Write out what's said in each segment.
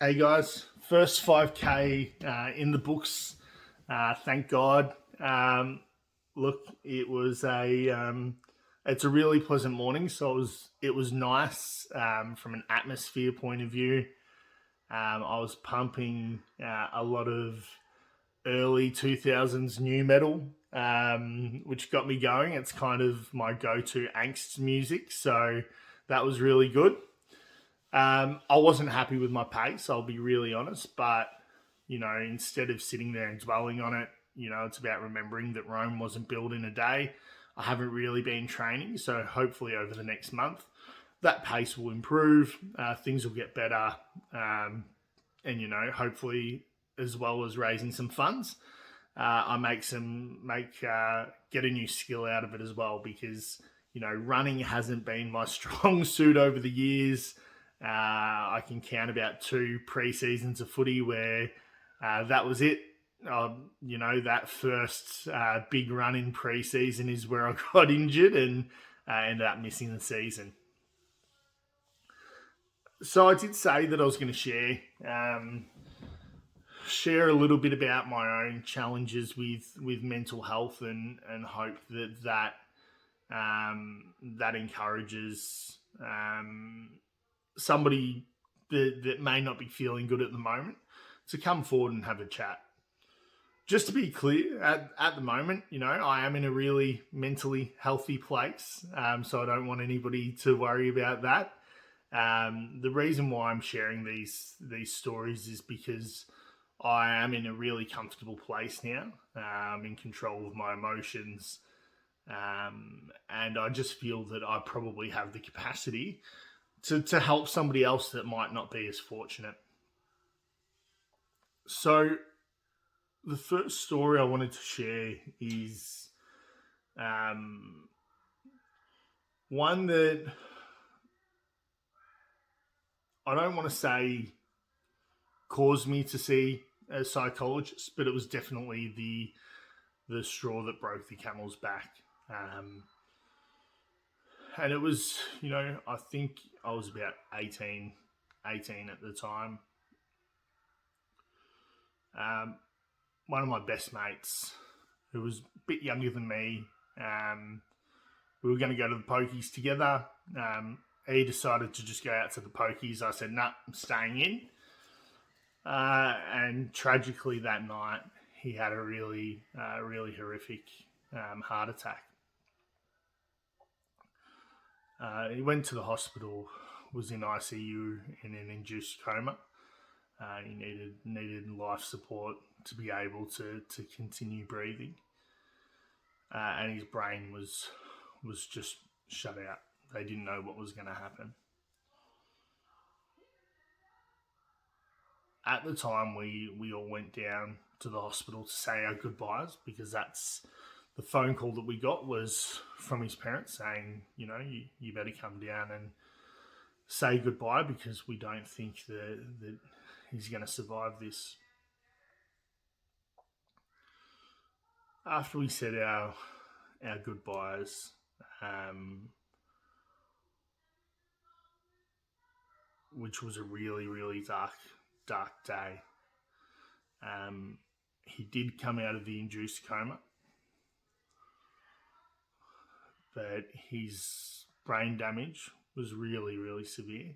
Hey guys, first 5K in the books. Thank God. Look, it's a really pleasant morning. So it was nice from an atmosphere point of view. I was pumping a lot of early 2000s new metal, which got me going. It's kind of my go-to angst music, so that was really good. I wasn't happy with my pace, I'll be really honest, but instead of sitting there and dwelling on it, it's about remembering that Rome wasn't built in a day. I haven't really been training, so hopefully over the next month, that pace will improve, things will get better, and hopefully, as well as raising some funds, I get a new skill out of it as well because running hasn't been my strong suit over the years. I can count about two pre-seasons of footy where that was it. That first big run in pre-season is where I got injured and ended up missing the season. So I did say that I was going to share a little bit about my own challenges with mental health and hope that encourages somebody that may not be feeling good at the moment to come forward and have a chat. Just to be clear, at the moment, I am in a really mentally healthy place, so I don't want anybody to worry about that. The reason why I'm sharing these stories is because I am in a really comfortable place now. I'm in control of my emotions, and I just feel that I probably have the capacity to help somebody else that might not be as fortunate. So the first story I wanted to share is one that I don't want to say caused me to see a psychologist, but it was definitely the straw that broke the camel's back. And it was, I think I was about 18 at the time. One of my best mates, who was a bit younger than me, we were going to go to the pokies together. He decided to just go out to the pokies. I said, nah, I'm staying in. And tragically that night, he had a really horrific heart attack. He went to the hospital, was in ICU in an induced coma. He needed life support to be able to continue breathing, and his brain was just shut out. They didn't know what was going to happen. At the time, we all went down to the hospital to say our goodbyes because that's the phone call that we got was from his parents saying, you better come down and say goodbye because we don't think that he's going to survive this. After we said our goodbyes, which was a really, really dark day, he did come out of the induced coma, but his brain damage was really, really severe,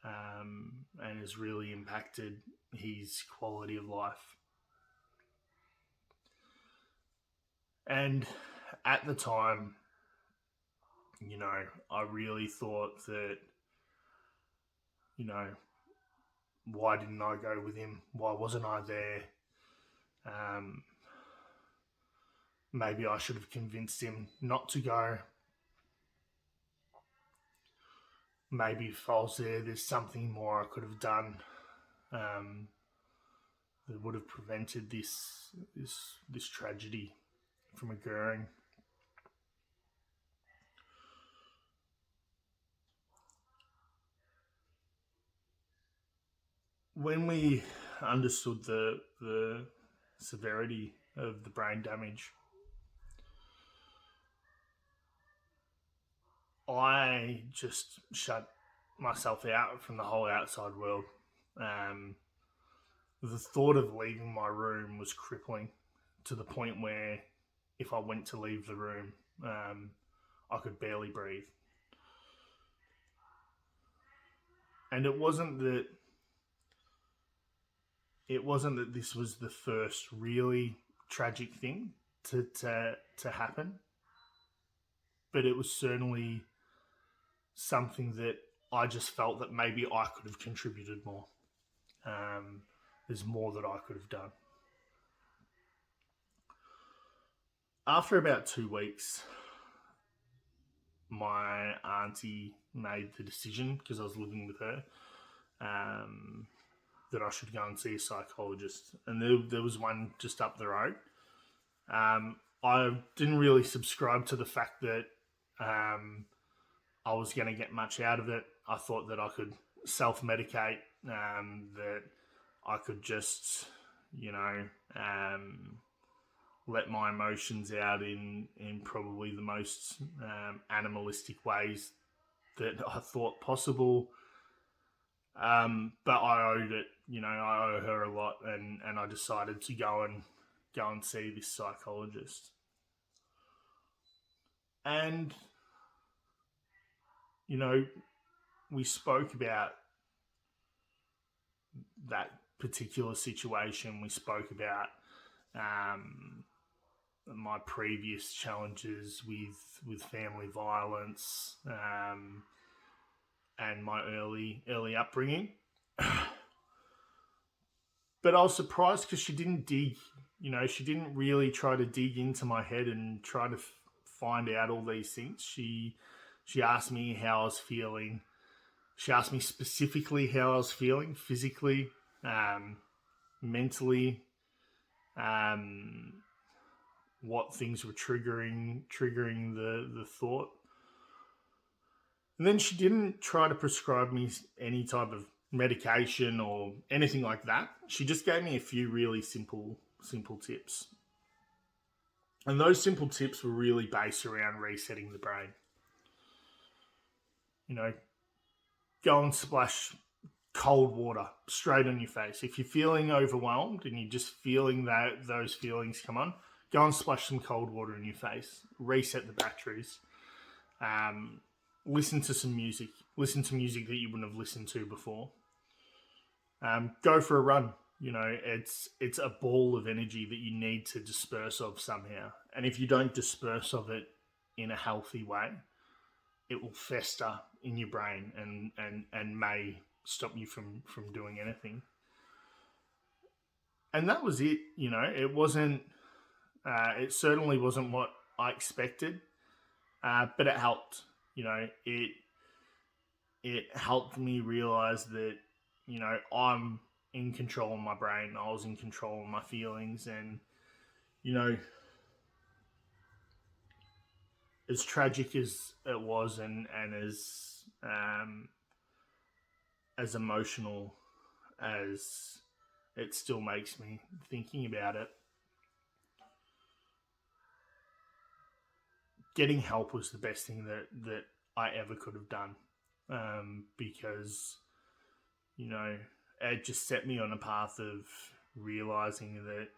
and has really impacted his quality of life. And at the time, I really thought that, why didn't I go with him? Why wasn't I there? Maybe I should have convinced him not to go. Maybe if I was there, there's something more I could have done that would have prevented this tragedy from occurring. When we understood the severity of the brain damage, I just shut myself out from the whole outside world. The thought of leaving my room was crippling, to the point where if I went to leave the room, I could barely breathe. And it wasn't that this was the first really tragic thing to happen, but it was certainly something that I just felt that maybe I could have contributed more. There's more that I could have done. After about 2 weeks, my auntie made the decision, because I was living with her, that I should go and see a psychologist. And there was one just up the road. I didn't really subscribe to the fact that I was going to get much out of it. I thought that I could self-medicate, that I could just, let my emotions out in probably the most animalistic ways that I thought possible. But I owed it, I owe her a lot, and I decided to go and see this psychologist. And, we spoke about that particular situation. We spoke about my previous challenges with family violence, and my early upbringing. But I was surprised because she didn't dig, she didn't really try to dig into my head and try to find out all these things. She asked me how I was feeling. She asked me specifically how I was feeling physically, mentally, what things were triggering the thought. And then she didn't try to prescribe me any type of medication or anything like that. She just gave me a few really simple tips. And those simple tips were really based around resetting the brain. Go and splash cold water straight on your face. If you're feeling overwhelmed and you're just feeling those feelings come on, go and splash some cold water in your face. Reset the batteries. Listen to some music. Listen to music that you wouldn't have listened to before. Go for a run. It's a ball of energy that you need to disperse of somehow. And if you don't disperse of it in a healthy way, it will fester in your brain and may stop you from doing anything. And that was it. It wasn't. It certainly wasn't what I expected, but it helped. It helped me realize that I'm in control of my brain. I was in control of my feelings, and as tragic as it was, and as emotional as it still makes me thinking about it, getting help was the best thing that I ever could have done, because it just set me on a path of realizing that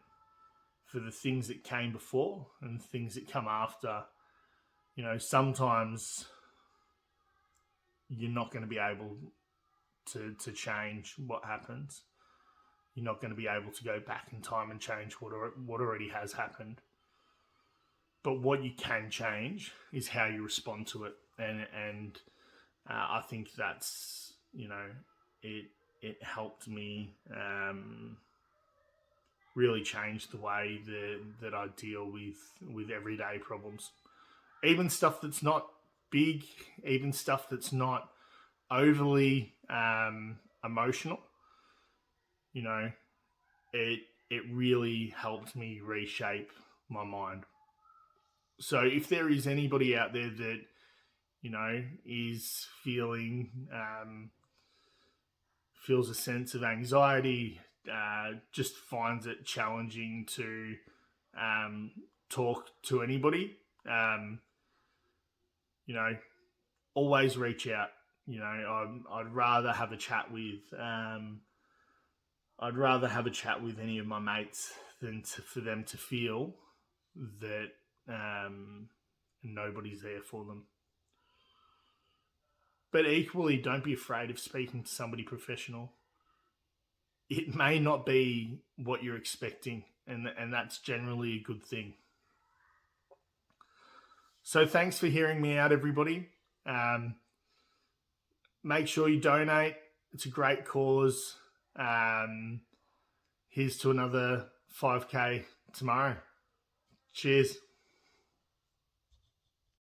for the things that came before and things that come after, sometimes you're not going to be able to change what happens. You're not going to be able to go back in time and change what already has happened. But what you can change is how you respond to it, and I think that's it helped me really change the way that I deal with everyday problems, even stuff that's not big, even stuff that's not overly emotional. It really helped me reshape my mind. So if there is anybody out there that is feels a sense of anxiety, just finds it challenging to talk to anybody, always reach out. I'd rather have a chat with I'd rather have a chat with any of my mates than for them to feel that nobody's there for them. But equally, don't be afraid of speaking to somebody professional. It may not be what you're expecting, and that's generally a good thing. So thanks for hearing me out, everybody. Make sure you donate. It's a great cause. Here's to another 5K tomorrow. Cheers.